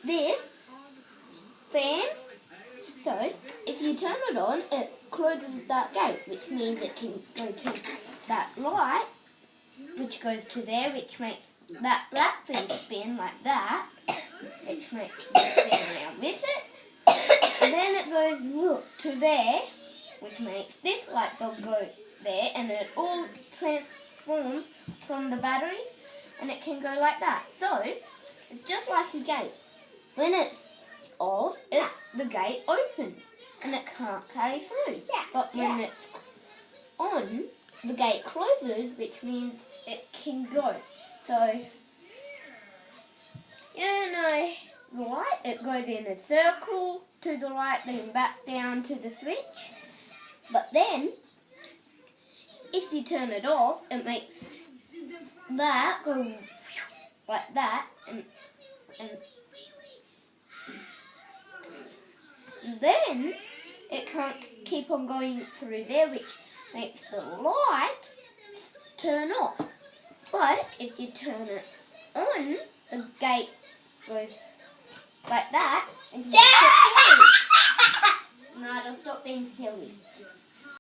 this fan. So if you turn it on, it closes that gate, which means it can go to that light, which goes to there, which makes that black thing spin like that, which makes the spin around with it. And then it goes, look, to there, which makes this light bulb go there, and it all transforms from the batteries, and it can go like that. So it's just like a gate. When it's off, the gate opens, and it can't carry through. But when it's on, the gate closes, which means it can go. So, the light, it goes in a circle to the light, then back down to the switch. But then, if you turn it off, it makes that go like that, and then it can't keep on going through there, which makes the light turn off. But if you turn it on, the gate goes like that, and you can get through. No, just stop being silly.